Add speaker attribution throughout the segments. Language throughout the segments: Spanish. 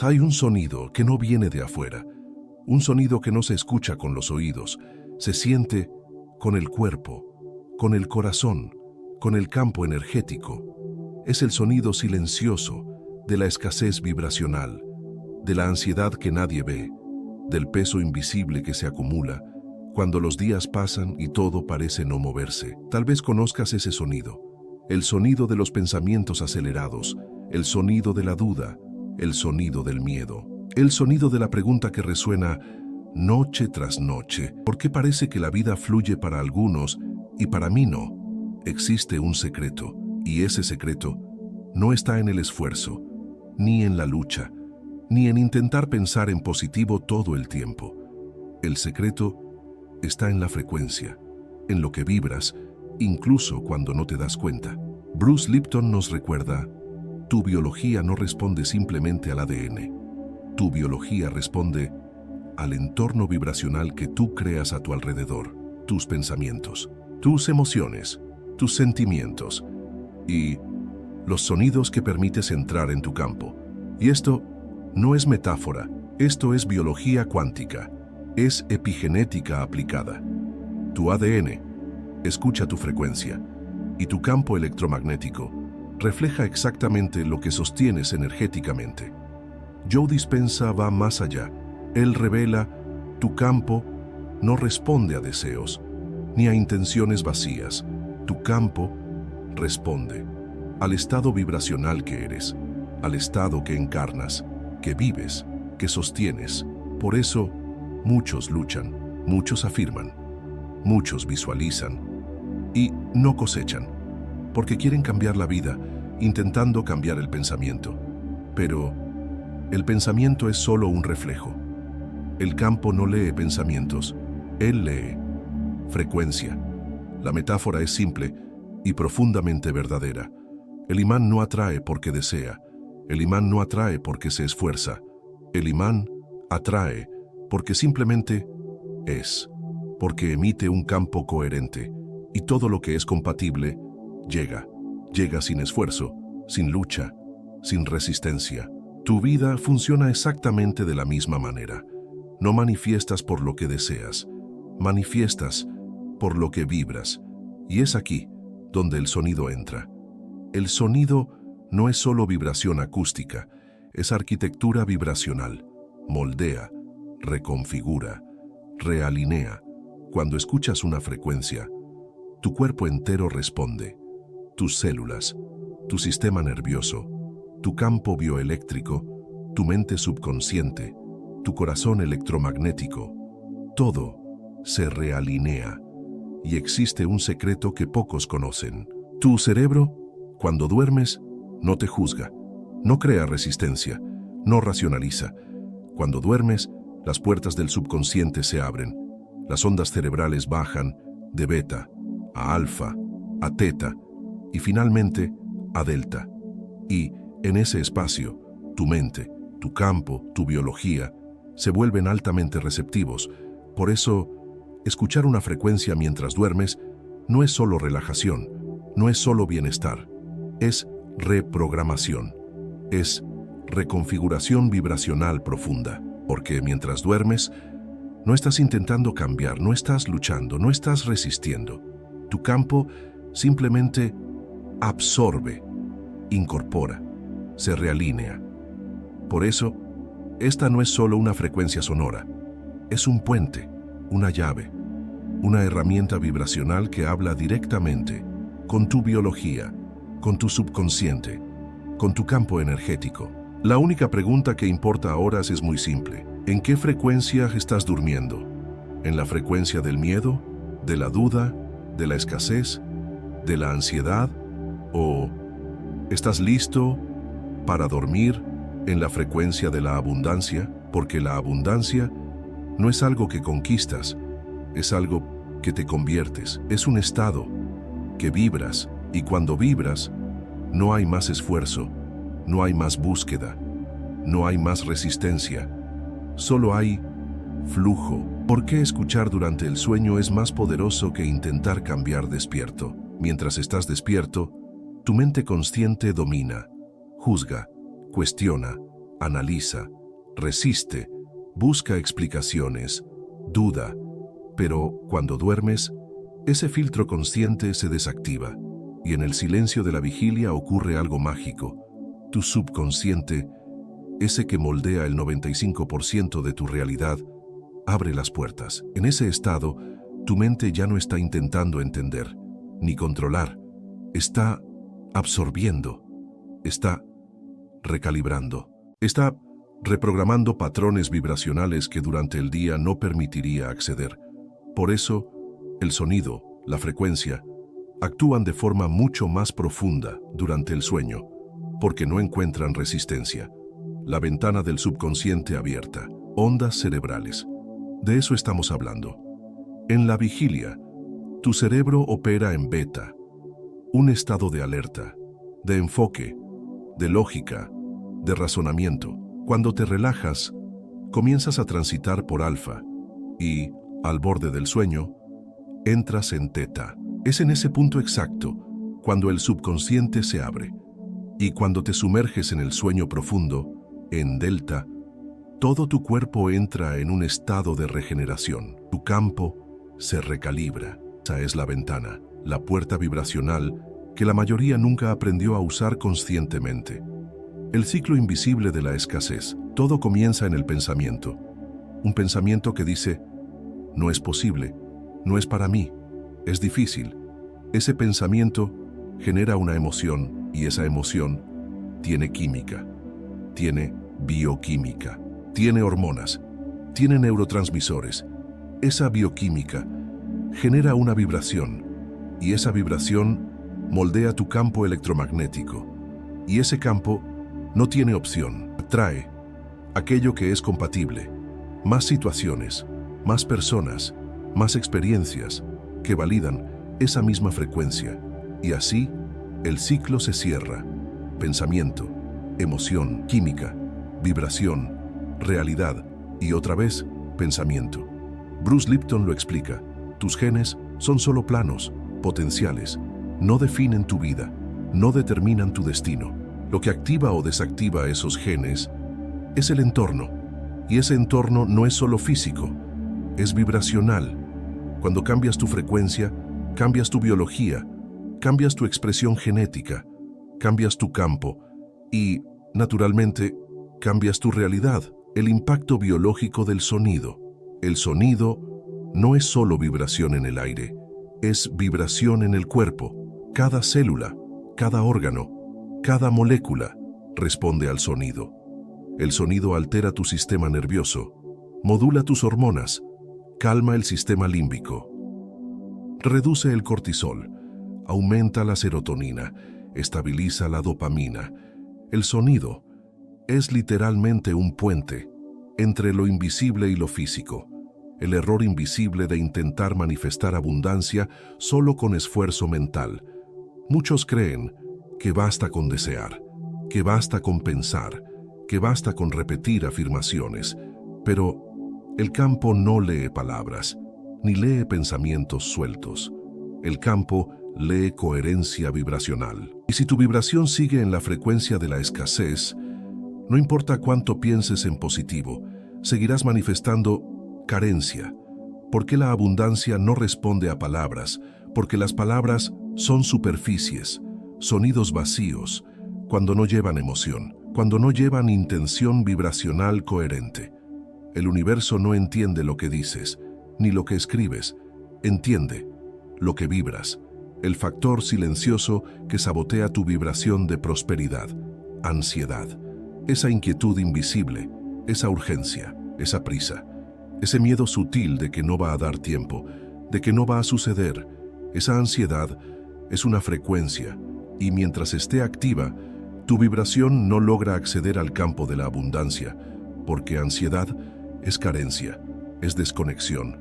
Speaker 1: Hay un sonido que no viene de afuera, un sonido que no se escucha con los oídos, se siente con el cuerpo, con el corazón, con el campo energético. Es el sonido silencioso de la escasez vibracional, de la ansiedad que nadie ve, del peso invisible que se acumula cuando los días pasan y todo parece no moverse. Tal vez conozcas ese sonido, el sonido de los pensamientos acelerados, el sonido de la duda, el sonido del miedo, el sonido de la pregunta que resuena noche tras noche. ¿Por qué parece que la vida fluye para algunos y para mí no? Existe un secreto, y ese secreto no está en el esfuerzo, ni en la lucha, ni en intentar pensar en positivo todo el tiempo. El secreto está en la frecuencia, en lo que vibras, incluso cuando no te das cuenta. Bruce Lipton nos recuerda: tu biología no responde simplemente al ADN. Tu biología responde al entorno vibracional que tú creas a tu alrededor, tus pensamientos, tus emociones, tus sentimientos y los sonidos que permites entrar en tu campo. Y esto no es metáfora, esto es biología cuántica, es epigenética aplicada. Tu ADN escucha tu frecuencia y tu campo electromagnético refleja exactamente lo que sostienes energéticamente. Joe Dispenza va más allá. Él revela: tu campo no responde a deseos ni a intenciones vacías. Tu campo responde al estado vibracional que eres, al estado que encarnas, que vives, que sostienes. Por eso, muchos luchan, muchos afirman, muchos visualizan y no cosechan, porque quieren cambiar la vida intentando cambiar el pensamiento. Pero el pensamiento es solo un reflejo. El campo no lee pensamientos, él lee frecuencia. La metáfora es simple y profundamente verdadera. El imán no atrae porque desea, el imán no atrae porque se esfuerza, el imán atrae porque simplemente es, porque emite un campo coherente, y todo lo que es compatible llega sin esfuerzo, sin lucha, sin resistencia. Tu vida funciona exactamente de la misma manera. No manifiestas por lo que deseas, manifiestas por lo que vibras. Y es aquí donde el sonido entra. El sonido no es solo vibración acústica, es arquitectura vibracional. Moldea, reconfigura, realinea. Cuando escuchas una frecuencia, tu cuerpo entero responde. Tus células, tu sistema nervioso, tu campo bioeléctrico, tu mente subconsciente, tu corazón electromagnético, todo se realinea. Y existe un secreto que pocos conocen. Tu cerebro, cuando duermes, no te juzga, no crea resistencia, no racionaliza. Cuando duermes, las puertas del subconsciente se abren. Las ondas cerebrales bajan de beta a alfa, a teta y finalmente a delta. Y en ese espacio, tu mente, tu campo, tu biología se vuelven altamente receptivos. Por eso, escuchar una frecuencia mientras duermes no es solo relajación, no es solo bienestar, es reprogramación, es reconfiguración vibracional profunda, porque mientras duermes no estás intentando cambiar, no estás luchando, no estás resistiendo. Tu campo simplemente absorbe, incorpora, se realinea. Por eso, esta no es solo una frecuencia sonora, es un puente, una llave, una herramienta vibracional que habla directamente con tu biología, con tu subconsciente, con tu campo energético. La única pregunta que importa ahora es muy simple. ¿En qué frecuencia estás durmiendo? ¿En la frecuencia del miedo, de la duda, de la escasez, de la ansiedad? ¿O estás listo para dormir en la frecuencia de la abundancia? Porque la abundancia no es algo que conquistas, es algo que te conviertes, es un estado que vibras, y cuando vibras, no hay más esfuerzo, no hay más búsqueda, no hay más resistencia, solo hay flujo. ¿Por qué escuchar durante el sueño es más poderoso que intentar cambiar despierto? Mientras estás despierto, tu mente consciente domina, juzga, cuestiona, analiza, resiste, busca explicaciones, duda, pero cuando duermes, ese filtro consciente se desactiva y en el silencio de la vigilia ocurre algo mágico. Tu subconsciente, ese que moldea el 95% de tu realidad, abre las puertas. En ese estado, tu mente ya no está intentando entender, ni controlar. Está absorbiendo, está recalibrando, está reprogramando patrones vibracionales que durante el día no permitiría acceder. Por eso, el sonido, la frecuencia, actúan de forma mucho más profunda durante el sueño, porque no encuentran resistencia. La ventana del subconsciente abierta, ondas cerebrales. De eso estamos hablando. En la vigilia, tu cerebro opera en beta, un estado de alerta, de enfoque, de lógica, de razonamiento. Cuando te relajas, comienzas a transitar por alfa y, al borde del sueño, entras en teta. Es en ese punto exacto cuando el subconsciente se abre. Y cuando te sumerges en el sueño profundo, en delta, todo tu cuerpo entra en un estado de regeneración. Tu campo se recalibra. Esa es la ventana, la puerta vibracional que la mayoría nunca aprendió a usar conscientemente. El ciclo invisible de la escasez. Todo comienza en el pensamiento. Un pensamiento que dice, no es posible, no es para mí, es difícil. Ese pensamiento genera una emoción y esa emoción tiene química, tiene bioquímica, tiene hormonas, tiene neurotransmisores. Esa bioquímica genera una vibración y esa vibración moldea tu campo electromagnético y ese campo no tiene opción, atrae aquello que es compatible, más situaciones, más personas, más experiencias que validan esa misma frecuencia y así el ciclo se cierra. Pensamiento, emoción, química, vibración, realidad y otra vez pensamiento. Bruce Lipton lo explica. Tus genes son solo planos, potenciales. No definen tu vida, no determinan tu destino. Lo que activa o desactiva esos genes es el entorno. Y ese entorno no es solo físico, es vibracional. Cuando cambias tu frecuencia, cambias tu biología, cambias tu expresión genética, cambias tu campo y, naturalmente, cambias tu realidad. El impacto biológico del sonido. El sonido no es solo vibración en el aire, es vibración en el cuerpo. Cada célula, cada órgano, cada molécula responde al sonido. El sonido altera tu sistema nervioso, modula tus hormonas, calma el sistema límbico, reduce el cortisol, aumenta la serotonina, estabiliza la dopamina. El sonido es literalmente un puente entre lo invisible y lo físico. El error invisible de intentar manifestar abundancia solo con esfuerzo mental. Muchos creen que basta con desear, que basta con pensar, que basta con repetir afirmaciones, pero el campo no lee palabras, ni lee pensamientos sueltos. El campo lee coherencia vibracional. Y si tu vibración sigue en la frecuencia de la escasez, no importa cuánto pienses en positivo, seguirás manifestando carencia, porque la abundancia no responde a palabras, porque las palabras son superficies, sonidos vacíos, cuando no llevan emoción, cuando no llevan intención vibracional coherente. El universo no entiende lo que dices, ni lo que escribes, entiende lo que vibras, el factor silencioso que sabotea tu vibración de prosperidad, ansiedad, esa inquietud invisible, esa urgencia, esa prisa, ese miedo sutil de que no va a dar tiempo, de que no va a suceder. Esa ansiedad es una frecuencia y mientras esté activa, tu vibración no logra acceder al campo de la abundancia, porque ansiedad es carencia, es desconexión.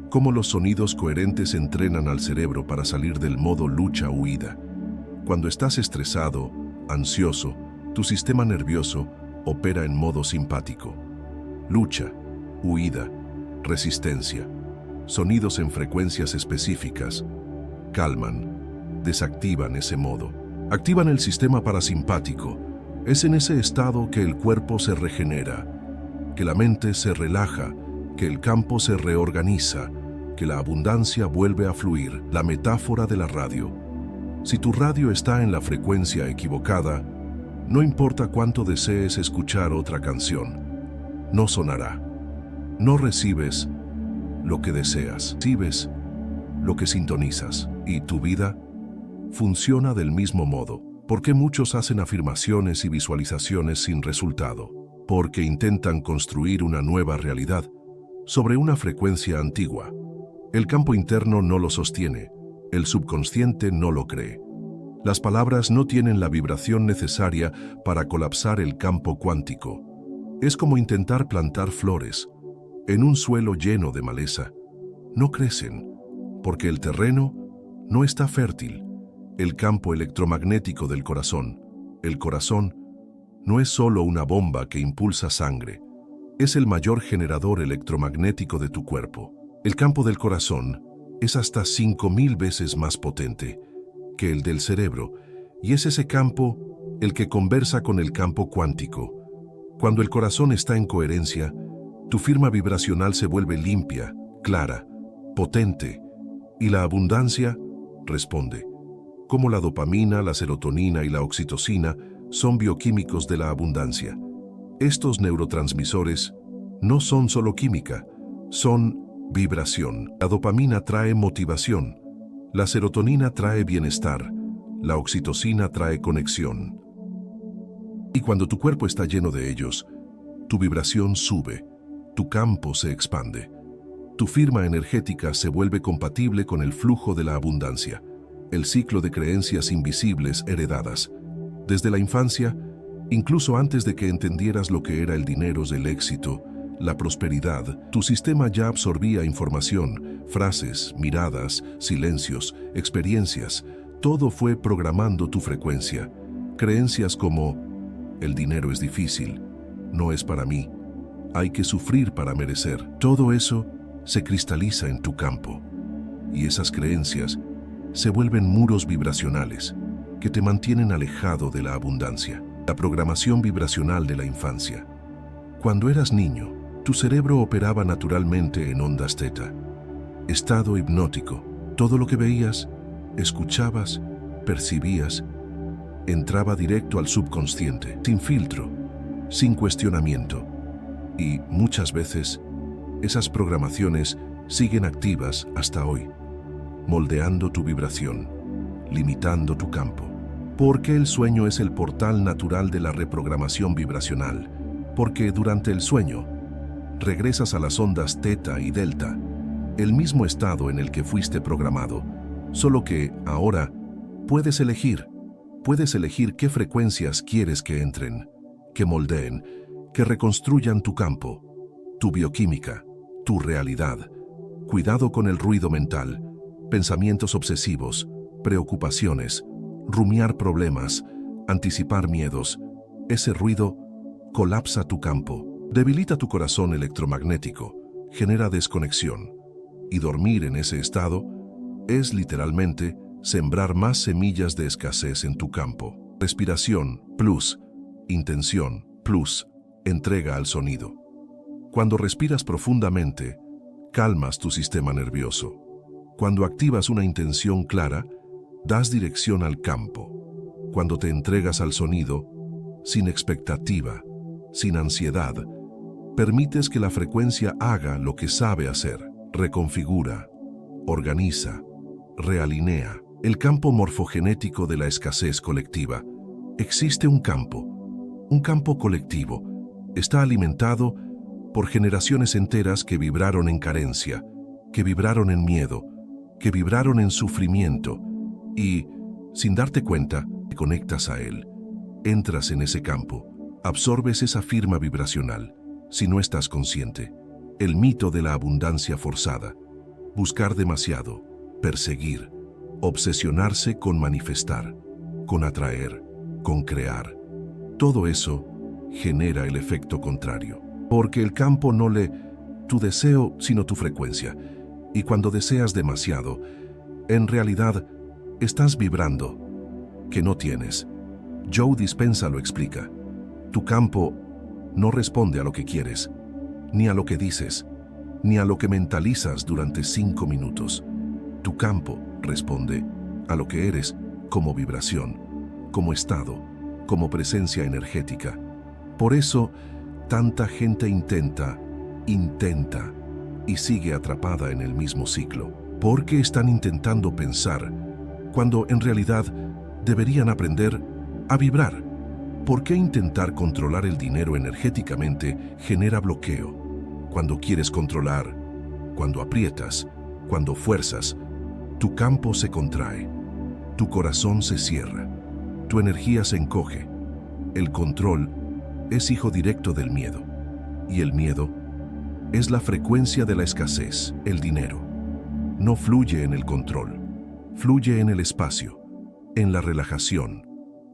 Speaker 1: Cómo los sonidos coherentes entrenan al cerebro para salir del modo lucha-huida. Cuando estás estresado, ansioso, tu sistema nervioso opera en modo simpático. Lucha, huida, resistencia. Sonidos en frecuencias específicas calman, desactivan ese modo. Activan el sistema parasimpático, Es en ese estado que el cuerpo se regenera, que la mente se relaja, que el campo se reorganiza, que la abundancia vuelve a fluir. La metáfora de la radio. Si tu radio está en la frecuencia equivocada, no importa cuánto desees escuchar otra canción, no sonará. No recibes lo que deseas, recibes lo que sintonizas. Y tu vida funciona del mismo modo. ¿Por qué muchos hacen afirmaciones y visualizaciones sin resultado? Porque intentan construir una nueva realidad sobre una frecuencia antigua. El campo interno no lo sostiene, el subconsciente no lo cree. Las palabras no tienen la vibración necesaria para colapsar el campo cuántico. Es como intentar plantar flores en un suelo lleno de maleza. No crecen, porque el terreno no está fértil. El campo electromagnético del corazón. El corazón no es solo una bomba que impulsa sangre, es el mayor generador electromagnético de tu cuerpo. El campo del corazón es hasta 5000 veces más potente que el del cerebro, y es ese campo el que conversa con el campo cuántico. Cuando el corazón está en coherencia, tu firma vibracional se vuelve limpia, clara, potente, y la abundancia responde. Como la dopamina, la serotonina y la oxitocina son bioquímicos de la abundancia. Estos neurotransmisores no son solo química, son vibración. La dopamina trae motivación, la serotonina trae bienestar, la oxitocina trae conexión. Y cuando tu cuerpo está lleno de ellos, tu vibración sube, tu campo se expande, tu firma energética se vuelve compatible con el flujo de la abundancia, el ciclo de creencias invisibles heredadas. Desde la infancia, incluso antes de que entendieras lo que era el dinero, el éxito, la prosperidad, tu sistema ya absorbía información, frases, miradas, silencios, experiencias. Todo fue programando tu frecuencia. Creencias como, el dinero es difícil, no es para mí, hay que sufrir para merecer. Todo eso se cristaliza en tu campo. Y esas creencias se vuelven muros vibracionales que te mantienen alejado de la abundancia. La programación vibracional de la infancia. Cuando eras niño, tu cerebro operaba naturalmente en ondas teta. Estado hipnótico. Todo lo que veías, escuchabas, percibías, entraba directo al subconsciente, sin filtro, sin cuestionamiento. Y muchas veces, esas programaciones siguen activas hasta hoy, moldeando tu vibración, limitando tu campo. Porque el sueño es el portal natural de la reprogramación vibracional. Porque durante el sueño, regresas a las ondas teta y delta, el mismo estado en el que fuiste programado, solo que ahora puedes elegir qué frecuencias quieres que entren, que moldeen, que reconstruyan tu campo, tu bioquímica, tu realidad. Cuidado con el ruido mental, pensamientos obsesivos, preocupaciones, rumiar problemas, anticipar miedos. Ese ruido colapsa tu campo, debilita tu corazón electromagnético, genera desconexión. Y dormir en ese estado es literalmente sembrar más semillas de escasez en tu campo. Respiración, plus. Intención, plus. Entrega al sonido. Cuando respiras profundamente, calmas tu sistema nervioso. Cuando activas una intención clara, das dirección al campo. Cuando te entregas al sonido, sin expectativa, sin ansiedad, permites que la frecuencia haga lo que sabe hacer. Reconfigura, organiza, realinea. El campo morfogenético de la escasez colectiva. Existe un campo colectivo. Está alimentado por generaciones enteras que vibraron en carencia, que vibraron en miedo, que vibraron en sufrimiento y, sin darte cuenta, te conectas a él. Entras en ese campo, absorbes esa firma vibracional, si no estás consciente. El mito de la abundancia forzada. Buscar demasiado, perseguir, obsesionarse con manifestar, con atraer, con crear. Todo eso genera el efecto contrario. Porque el campo no lee tu deseo, sino tu frecuencia. Y cuando deseas demasiado, en realidad estás vibrando que no tienes. Joe Dispenza lo explica. Tu campo no responde a lo que quieres, ni a lo que dices, ni a lo que mentalizas durante 5 minutos. Tu campo responde a lo que eres como vibración, como estado, como presencia energética. Por eso, tanta gente intenta y sigue atrapada en el mismo ciclo. Porque están intentando pensar, cuando en realidad deberían aprender a vibrar. ¿Por qué intentar controlar el dinero energéticamente genera bloqueo? Cuando quieres controlar, cuando aprietas, cuando fuerzas, tu campo se contrae, tu corazón se cierra, tu energía se encoge. El control es hijo directo del miedo, y el miedo es la frecuencia de la escasez, el dinero. No fluye en el control, fluye en el espacio, en la relajación,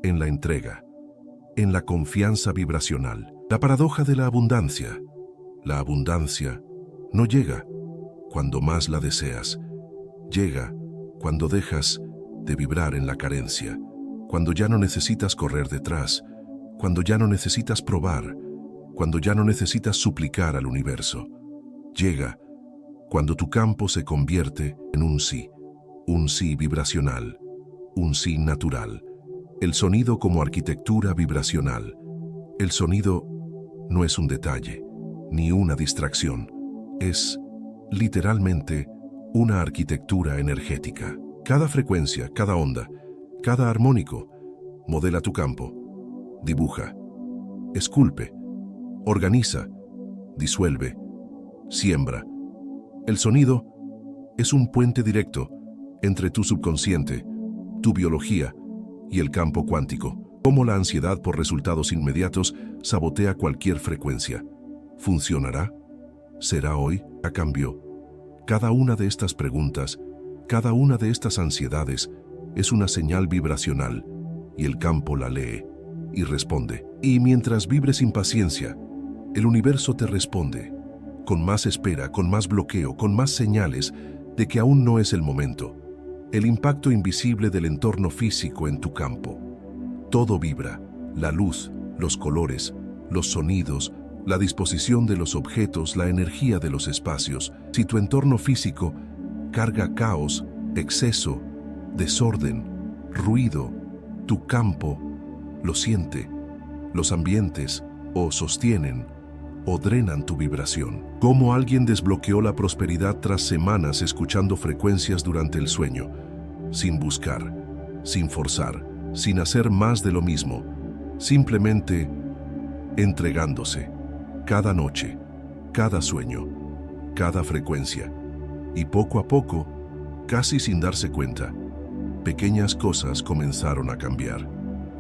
Speaker 1: en la entrega, en la confianza vibracional. La paradoja de la abundancia. La abundancia no llega cuando más la deseas, llega cuando dejas de vibrar en la carencia, cuando ya no necesitas correr detrás, cuando ya no necesitas probar, cuando ya no necesitas suplicar al universo. Llega cuando tu campo se convierte en un sí vibracional, un sí natural. El sonido como arquitectura vibracional. El sonido no es un detalle, ni una distracción. Es, literalmente, una arquitectura energética. Cada frecuencia, cada onda, cada armónico, modela tu campo, dibuja, esculpe, organiza, disuelve, siembra. El sonido es un puente directo entre tu subconsciente, tu biología y el campo cuántico. Cómo la ansiedad por resultados inmediatos sabotea cualquier frecuencia. ¿Funcionará? ¿Será hoy? ¿A cambio? Cada una de estas preguntas, cada una de estas ansiedades es una señal vibracional y el campo la lee y responde. Y mientras vibres sin paciencia, el universo te responde, con más espera, con más bloqueo, con más señales de que aún no es el momento. El impacto invisible del entorno físico en tu campo. Todo vibra, la luz, los colores, los sonidos, la disposición de los objetos, la energía de los espacios. Si tu entorno físico carga caos, exceso, desorden, ruido, tu campo lo siente. Los ambientes o sostienen o drenan tu vibración. Cómo alguien desbloqueó la prosperidad tras semanas escuchando frecuencias durante el sueño, sin buscar, sin forzar, sin hacer más de lo mismo, simplemente entregándose, cada noche, cada sueño, cada frecuencia. Y poco a poco, casi sin darse cuenta, pequeñas cosas comenzaron a cambiar.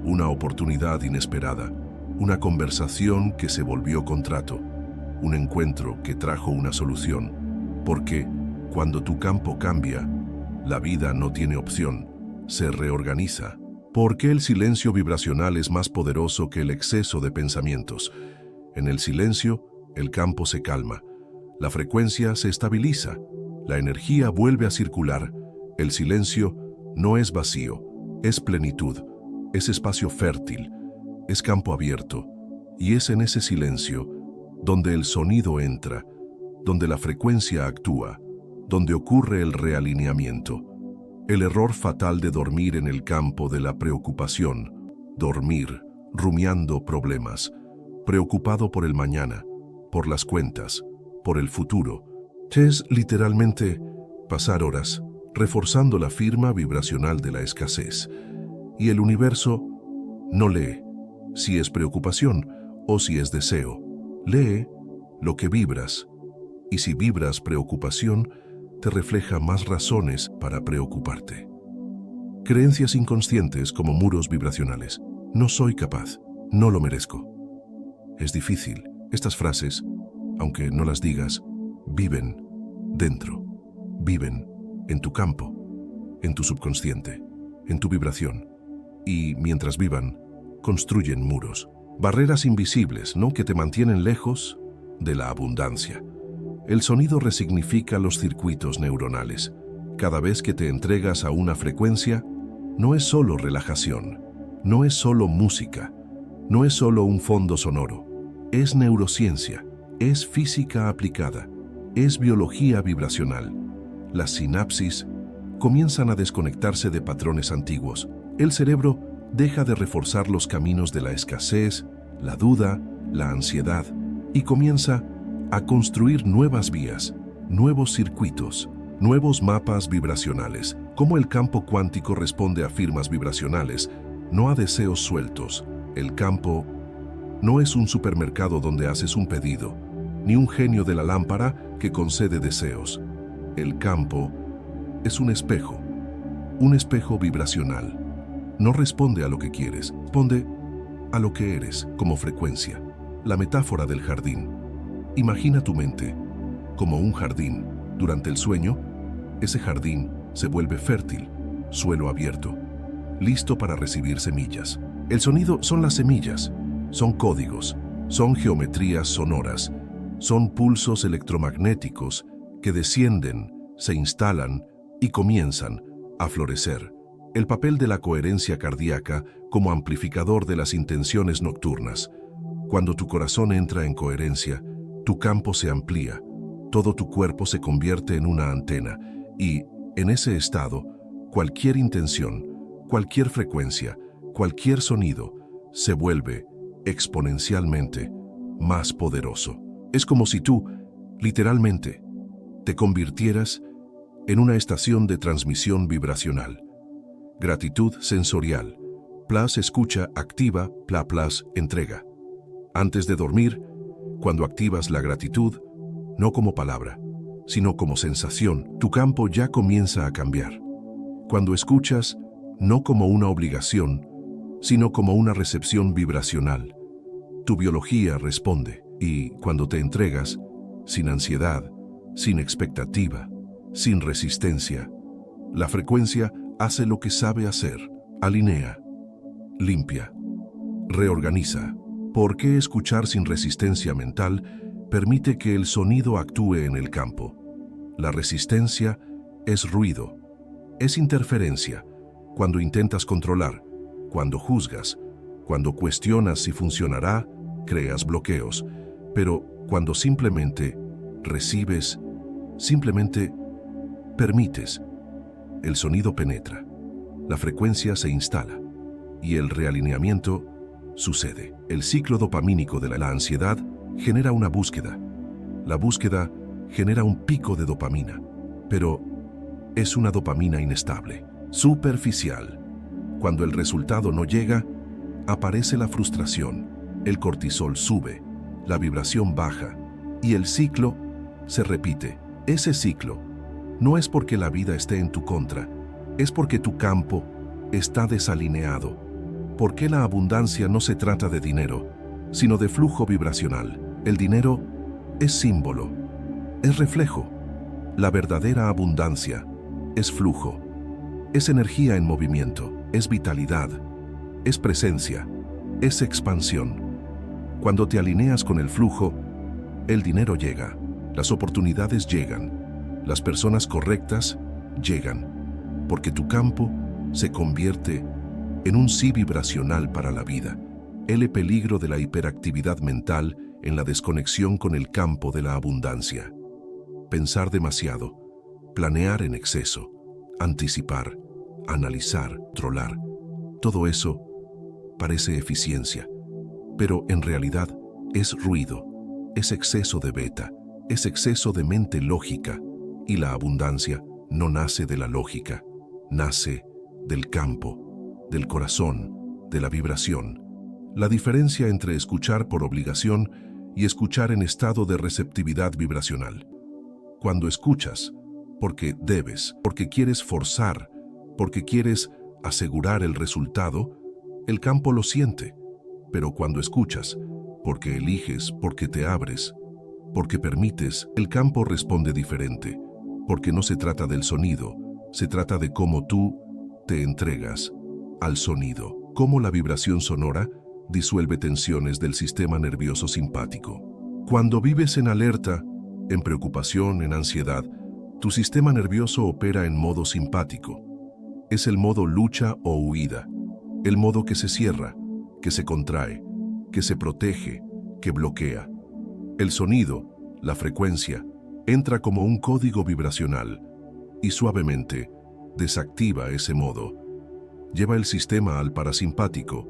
Speaker 1: Una oportunidad inesperada, una conversación que se volvió contrato, un encuentro que trajo una solución. Porque cuando tu campo cambia, la vida no tiene opción, se reorganiza. Porque el silencio vibracional es más poderoso que el exceso de pensamientos. En el silencio, el campo se calma, la frecuencia se estabiliza, la energía vuelve a circular. El silencio no es vacío, es plenitud, es espacio fértil, es campo abierto, y es en ese silencio donde el sonido entra, donde la frecuencia actúa, donde ocurre el realineamiento. El error fatal de dormir en el campo de la preocupación, dormir rumiando problemas, preocupado por el mañana, por las cuentas, por el futuro, es literalmente pasar horas reforzando la firma vibracional de la escasez. Y el universo no lee si es preocupación o si es deseo. Lee lo que vibras, y si vibras preocupación, te refleja más razones para preocuparte. Creencias inconscientes como muros vibracionales. No soy capaz, no lo merezco. Es difícil. Estas frases, aunque no las digas, viven dentro, viven en tu campo, en tu subconsciente, en tu vibración. Y mientras vivan, construyen muros, barreras invisibles, ¿no?, que te mantienen lejos de la abundancia. El sonido resignifica los circuitos neuronales. Cada vez que te entregas a una frecuencia, no es solo relajación, no es solo música, no es solo un fondo sonoro, es neurociencia, es física aplicada, es biología vibracional. Las sinapsis comienzan a desconectarse de patrones antiguos. El cerebro deja de reforzar los caminos de la escasez, la duda, la ansiedad, y comienza a construir nuevas vías, nuevos circuitos, nuevos mapas vibracionales. Cómo el campo cuántico responde a firmas vibracionales, no a deseos sueltos. El campo no es un supermercado donde haces un pedido, ni un genio de la lámpara que concede deseos. El campo es un espejo vibracional. No responde a lo que quieres, responde a lo que eres como frecuencia. La metáfora del jardín. Imagina tu mente como un jardín. Durante el sueño, ese jardín se vuelve fértil, suelo abierto, listo para recibir semillas. El sonido son las semillas, son códigos, son geometrías sonoras, son pulsos electromagnéticos que descienden, se instalan y comienzan a florecer. El papel de la coherencia cardíaca como amplificador de las intenciones nocturnas. Cuando tu corazón entra en coherencia, tu campo se amplía, todo tu cuerpo se convierte en una antena y, en ese estado, cualquier intención, cualquier frecuencia, cualquier sonido se vuelve exponencialmente más poderoso. Es como si tú, literalmente, te convirtieras en una estación de transmisión vibracional. Gratitud sensorial, plus escucha activa, plus entrega. Antes de dormir, cuando activas la gratitud, no como palabra, sino como sensación, tu campo ya comienza a cambiar. Cuando escuchas, no como una obligación, sino como una recepción vibracional, tu biología responde. Y cuando te entregas, sin ansiedad, sin expectativa, sin resistencia, la frecuencia hace lo que sabe hacer, alinea, limpia, reorganiza. ¿Por qué escuchar sin resistencia mental permite que el sonido actúe en el campo? La resistencia es ruido, es interferencia. Cuando intentas controlar, cuando juzgas, cuando cuestionas si funcionará, creas bloqueos. Pero cuando simplemente recibes, simplemente permites, el sonido penetra, la frecuencia se instala y el realineamiento sucede. El ciclo dopamínico de la ansiedad genera una búsqueda. La búsqueda genera un pico de dopamina, pero es una dopamina inestable, superficial. Cuando el resultado no llega, aparece la frustración, el cortisol sube, la vibración baja y el ciclo se repite. Ese ciclo no es porque la vida esté en tu contra, es porque tu campo está desalineado. Porque la abundancia no se trata de dinero, sino de flujo vibracional. El dinero es símbolo, es reflejo. La verdadera abundancia es flujo, es energía en movimiento, es vitalidad, es presencia, es expansión. Cuando te alineas con el flujo, el dinero llega, las oportunidades llegan, las personas correctas llegan, porque tu campo se convierte en un sí vibracional para la vida. El peligro de la hiperactividad mental en la desconexión con el campo de la abundancia. Pensar demasiado, planear en exceso, anticipar, analizar, controlar. Todo eso parece eficiencia, pero en realidad es ruido, es exceso de beta, es exceso de mente lógica, y la abundancia no nace de la lógica, nace del campo, del corazón, de la vibración. La diferencia entre escuchar por obligación y escuchar en estado de receptividad vibracional. Cuando escuchas, porque debes, porque quieres forzar, porque quieres asegurar el resultado, el campo lo siente. Pero cuando escuchas, porque eliges, porque te abres, porque permites, el campo responde diferente, porque no se trata del sonido, se trata de cómo tú te entregas al sonido, cómo la vibración sonora disuelve tensiones del sistema nervioso simpático. Cuando vives en alerta, en preocupación, en ansiedad, tu sistema nervioso opera en modo simpático. Es el modo lucha o huida. el modo que se cierra, que se contrae, que se protege, que bloquea. El sonido, la frecuencia, entra como un código vibracional y suavemente desactiva ese modo. Lleva el sistema al parasimpático,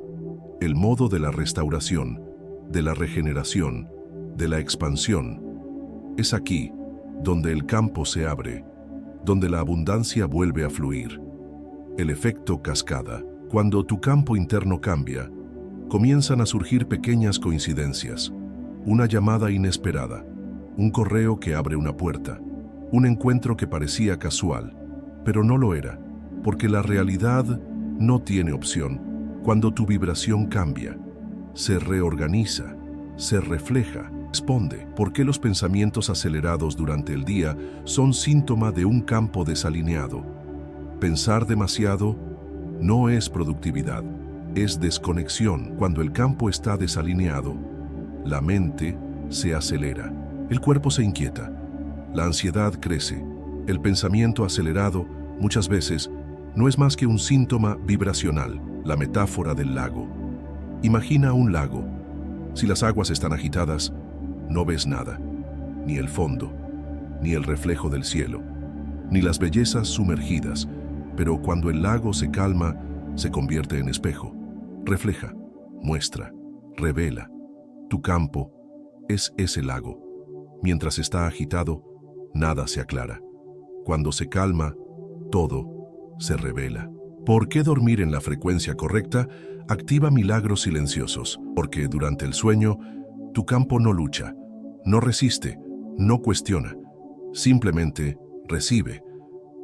Speaker 1: el modo de la restauración, de la regeneración, de la expansión. Es aquí donde el campo se abre, donde la abundancia vuelve a fluir. El efecto cascada. Cuando tu campo interno cambia, comienzan a surgir pequeñas coincidencias, una llamada inesperada, un correo que abre una puerta, un encuentro que parecía casual, pero no lo era, porque la realidad no tiene opción. Cuando tu vibración cambia, se reorganiza, se refleja, responde. ¿Por qué los pensamientos acelerados durante el día son síntoma de un campo desalineado? Pensar demasiado no es productividad, es desconexión. Cuando el campo está desalineado, la mente se acelera, el cuerpo se inquieta, la ansiedad crece. El pensamiento acelerado, muchas veces, no es más que un síntoma vibracional, la metáfora del lago. Imagina un lago. Si las aguas están agitadas, no ves nada, ni el fondo, ni el reflejo del cielo, ni las bellezas sumergidas. Pero cuando el lago se calma, se convierte en espejo, refleja, muestra, revela. Tu campo es ese lago. Mientras está agitado, nada se aclara. Cuando se calma, todo se revela. ¿Por qué dormir en la frecuencia correcta activa milagros silenciosos? Porque durante el sueño, tu campo no lucha, no resiste, no cuestiona. Simplemente recibe,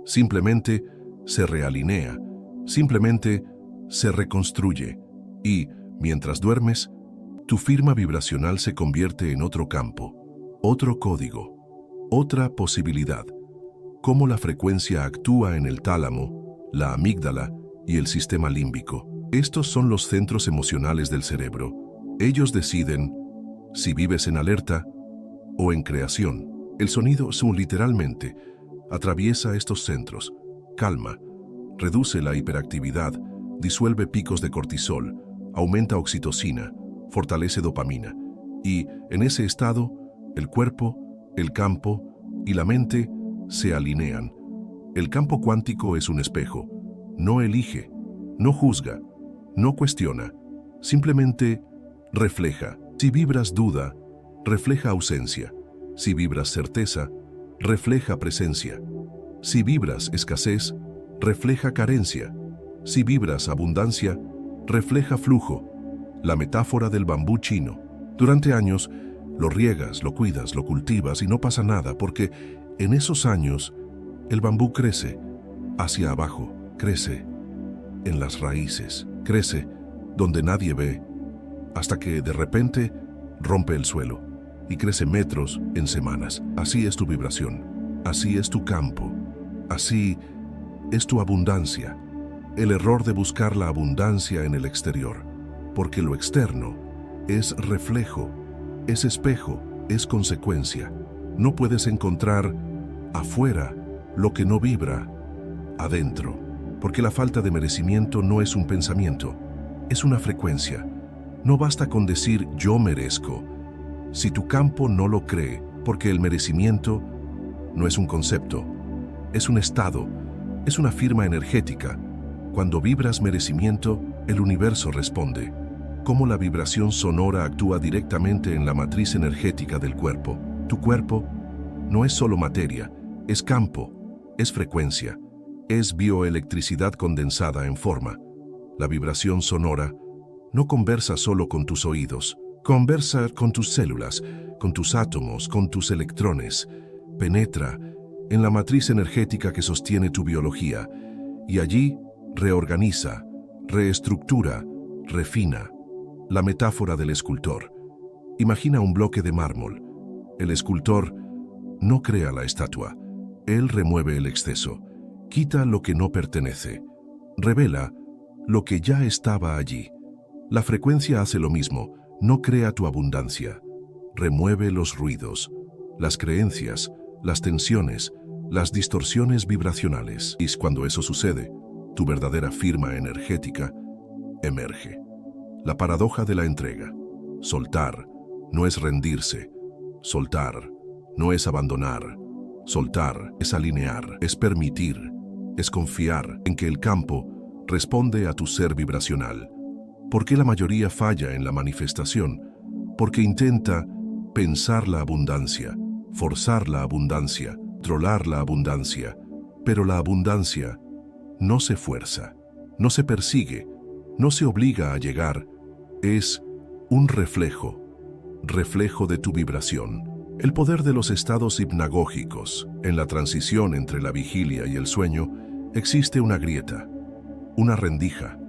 Speaker 1: simplemente se realinea, simplemente se reconstruye. Y, mientras duermes, tu firma vibracional se convierte en otro campo, otro código, otra posibilidad. Cómo la frecuencia actúa en el tálamo, la amígdala y el sistema límbico. Estos son los centros emocionales del cerebro. Ellos deciden si vives en alerta o en creación. El sonido, literalmente, atraviesa estos centros, calma, reduce la hiperactividad, disuelve picos de cortisol, aumenta oxitocina, fortalece dopamina. Y, en ese estado, el cuerpo, el campo y la mente se alinean. El campo cuántico es un espejo. No elige, no juzga, no cuestiona, simplemente refleja. Si vibras duda, refleja ausencia. Si vibras certeza, refleja presencia. Si vibras escasez, refleja carencia. Si vibras abundancia, refleja flujo. La metáfora del bambú chino. Durante años, lo riegas, lo cuidas, lo cultivas y no pasa nada porque en esos años el bambú crece hacia abajo, crece en las raíces, crece donde nadie ve, hasta que de repente rompe el suelo y crece metros en semanas. Así es tu vibración, así es tu campo, así es tu abundancia. El error de buscar la abundancia en el exterior, porque lo externo es reflejo, es espejo, es consecuencia. No puedes encontrar afuera lo que no vibra adentro, porque la falta de merecimiento no es un pensamiento, es una frecuencia. No basta con decir yo merezco, si tu campo no lo cree, porque el merecimiento no es un concepto, es un estado, es una firma energética. Cuando vibras merecimiento, el universo responde. Cómo la vibración sonora actúa directamente en la matriz energética del cuerpo. Tu cuerpo no es solo materia, es campo, es frecuencia, es bioelectricidad condensada en forma. La vibración sonora no conversa solo con tus oídos, conversa con tus células, con tus átomos, con tus electrones. Penetra en la matriz energética que sostiene tu biología y allí reorganiza, reestructura, refina. La metáfora del escultor. Imagina un bloque de mármol. El escultor no crea la estatua. Él remueve el exceso, quita lo que no pertenece, revela lo que ya estaba allí. La frecuencia hace lo mismo, no crea tu abundancia. Remueve los ruidos, las creencias, las tensiones, las distorsiones vibracionales. Y cuando eso sucede, tu verdadera firma energética emerge. La paradoja de la entrega. Soltar no es rendirse. Soltar no es abandonar. Soltar es alinear, es permitir, es confiar en que el campo responde a tu ser vibracional. ¿Por qué la mayoría falla en la manifestación? Porque intenta pensar la abundancia, forzar la abundancia, controlar la abundancia, pero la abundancia no se fuerza, no se persigue, no se obliga a llegar, es un reflejo de tu vibración. El poder de los estados hipnagógicos. En la transición entre la vigilia y el sueño existe una grieta, una rendija,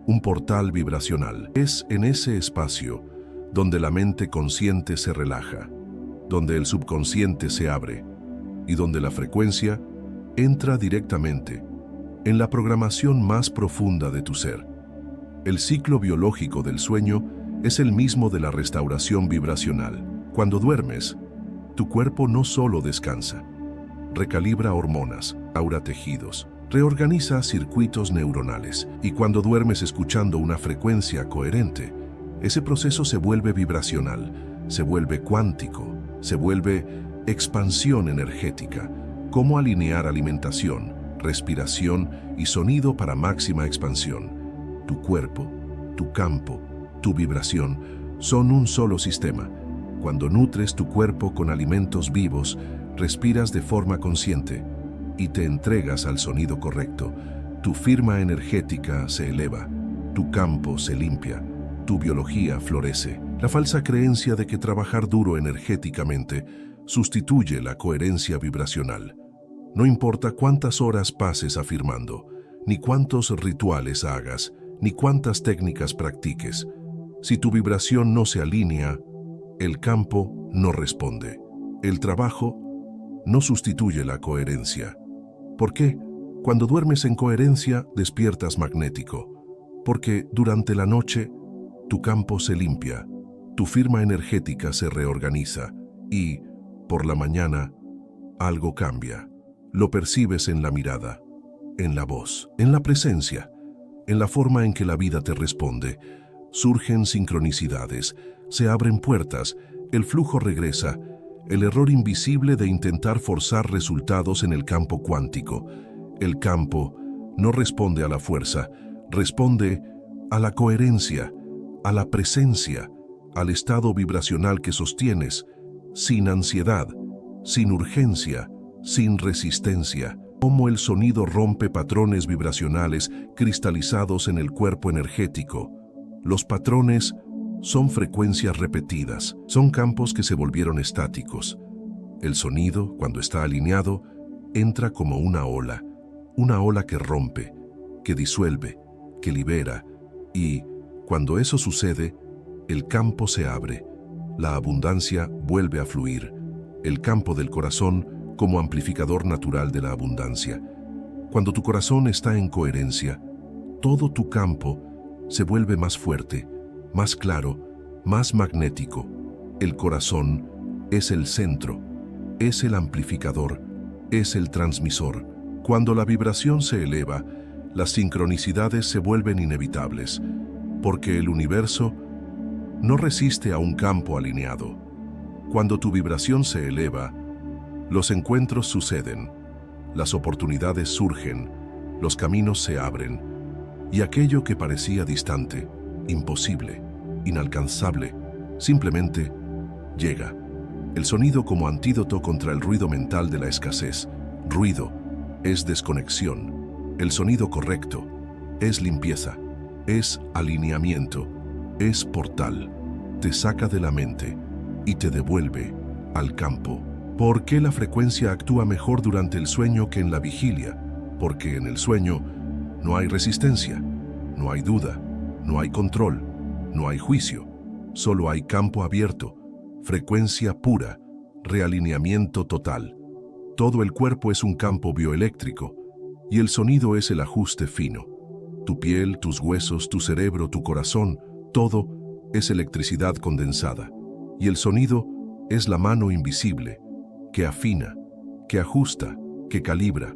Speaker 1: un portal vibracional. Es en ese espacio donde la mente consciente se relaja, donde el subconsciente se abre y donde la frecuencia entra directamente en la programación más profunda de tu ser. El ciclo biológico del sueño es el mismo de la restauración vibracional. Cuando duermes, tu cuerpo no solo descansa, recalibra hormonas, aura tejidos, reorganiza circuitos neuronales, y cuando duermes escuchando una frecuencia coherente, ese proceso se vuelve vibracional, se vuelve cuántico, se vuelve expansión energética. Cómo alinear alimentación, respiración y sonido para máxima expansión. Tu cuerpo, tu campo, tu vibración son un solo sistema. Cuando nutres tu cuerpo con alimentos vivos, respiras de forma consciente y te entregas al sonido correcto. Tu firma energética se eleva, tu campo se limpia, tu biología florece. La falsa creencia de que trabajar duro energéticamente sustituye la coherencia vibracional. No importa cuántas horas pases afirmando, ni cuántos rituales hagas, ni cuántas técnicas practiques. Si tu vibración no se alinea, el campo no responde. El trabajo no sustituye la coherencia. ¿Por qué? Cuando duermes en coherencia, despiertas magnético. Porque durante la noche, tu campo se limpia, tu firma energética se reorganiza y, por la mañana, algo cambia. Lo percibes en la mirada, en la voz, en la presencia, en la forma en que la vida te responde. Surgen sincronicidades, se abren puertas, el flujo regresa, el error invisible de intentar forzar resultados en el campo cuántico. El campo no responde a la fuerza, responde a la coherencia, a la presencia, al estado vibracional que sostienes, sin ansiedad, sin urgencia, sin resistencia. Cómo el sonido rompe patrones vibracionales cristalizados en el cuerpo energético. Los patrones son frecuencias repetidas, son campos que se volvieron estáticos. El sonido, cuando está alineado, entra como una ola que rompe, que disuelve, que libera, y, cuando eso sucede, el campo se abre, la abundancia vuelve a fluir, el campo del corazón como amplificador natural de la abundancia. Cuando tu corazón está en coherencia, todo tu campo se vuelve más fuerte, más claro, más magnético. El corazón es el centro, es el amplificador, es el transmisor. Cuando la vibración se eleva, las sincronicidades se vuelven inevitables, porque el universo no resiste a un campo alineado. Cuando tu vibración se eleva, los encuentros suceden, las oportunidades surgen, los caminos se abren, y aquello que parecía distante, imposible, inalcanzable, simplemente llega. El sonido como antídoto contra el ruido mental de la escasez. Ruido es desconexión. El sonido correcto es limpieza, es alineamiento, es portal. Te saca de la mente y te devuelve al campo. ¿Por qué la frecuencia actúa mejor durante el sueño que en la vigilia? Porque en el sueño no hay resistencia, no hay duda, no hay control, no hay juicio, solo hay campo abierto, frecuencia pura, realineamiento total. Todo el cuerpo es un campo bioeléctrico y el sonido es el ajuste fino. Tu piel, tus huesos, tu cerebro, tu corazón, todo es electricidad condensada. Y el sonido es la mano invisible que afina, que ajusta, que calibra.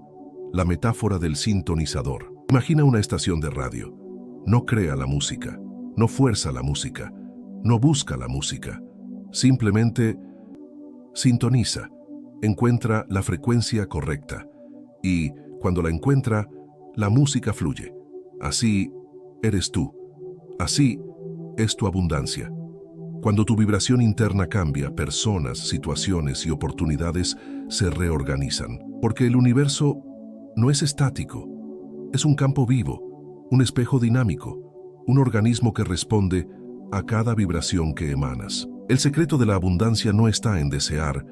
Speaker 1: La metáfora del sintonizador. Imagina una estación de radio. No crea la música, no fuerza la música, no busca la música. Simplemente sintoniza, encuentra la frecuencia correcta y, cuando la encuentra, la música fluye. Así eres tú, así es tu abundancia. Cuando tu vibración interna cambia, personas, situaciones y oportunidades se reorganizan, porque el universo no es estático, es un campo vivo, un espejo dinámico, un organismo que responde a cada vibración que emanas. El secreto de la abundancia no está en desear,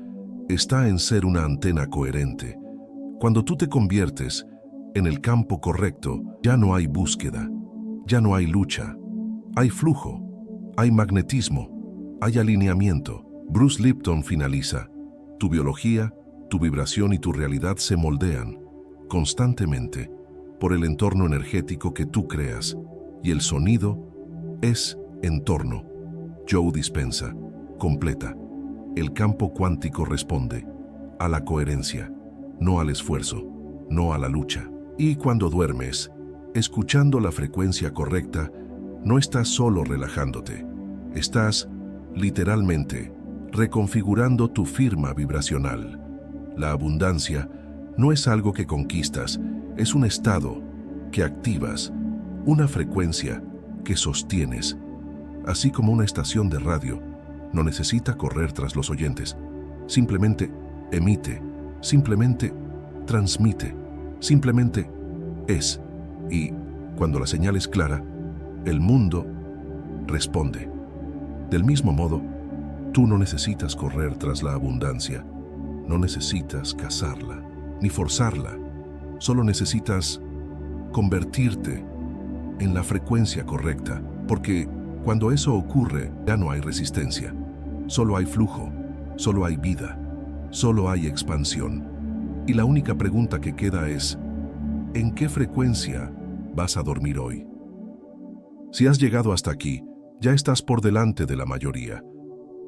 Speaker 1: está en ser una antena coherente. Cuando tú te conviertes en el campo correcto, ya no hay búsqueda, ya no hay lucha, hay flujo, hay magnetismo, hay alineamiento. Bruce Lipton finaliza: tu biología, tu vibración y tu realidad se moldean constantemente por el entorno energético que tú creas, y el sonido es entorno. Joe Dispenza completa: el campo cuántico responde a la coherencia, no al esfuerzo, no a la lucha. Y cuando duermes, escuchando la frecuencia correcta, no estás solo relajándote, estás literalmente reconfigurando tu firma vibracional. La abundancia no es algo que conquistas, es un estado que activas, una frecuencia que sostienes. Así como una estación de radio no necesita correr tras los oyentes, simplemente emite, simplemente transmite, simplemente es. Y cuando la señal es clara, el mundo responde. Del mismo modo, tú no necesitas correr tras la abundancia, no necesitas cazarla, ni forzarla, solo necesitas convertirte en la frecuencia correcta, porque cuando eso ocurre ya no hay resistencia, solo hay flujo, solo hay vida, solo hay expansión. Y la única pregunta que queda es: ¿en qué frecuencia vas a dormir hoy? Si has llegado hasta aquí, ya estás por delante de la mayoría.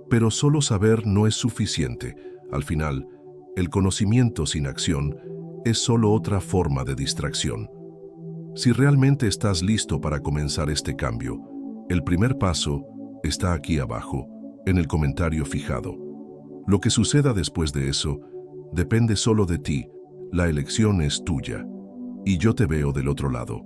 Speaker 1: Pero solo saber no es suficiente. Al final, el conocimiento sin acción es solo otra forma de distracción. Si realmente estás listo para comenzar este cambio, el primer paso está aquí abajo, en el comentario fijado. Lo que suceda después de eso depende solo de ti. La elección es tuya. Y yo te veo del otro lado.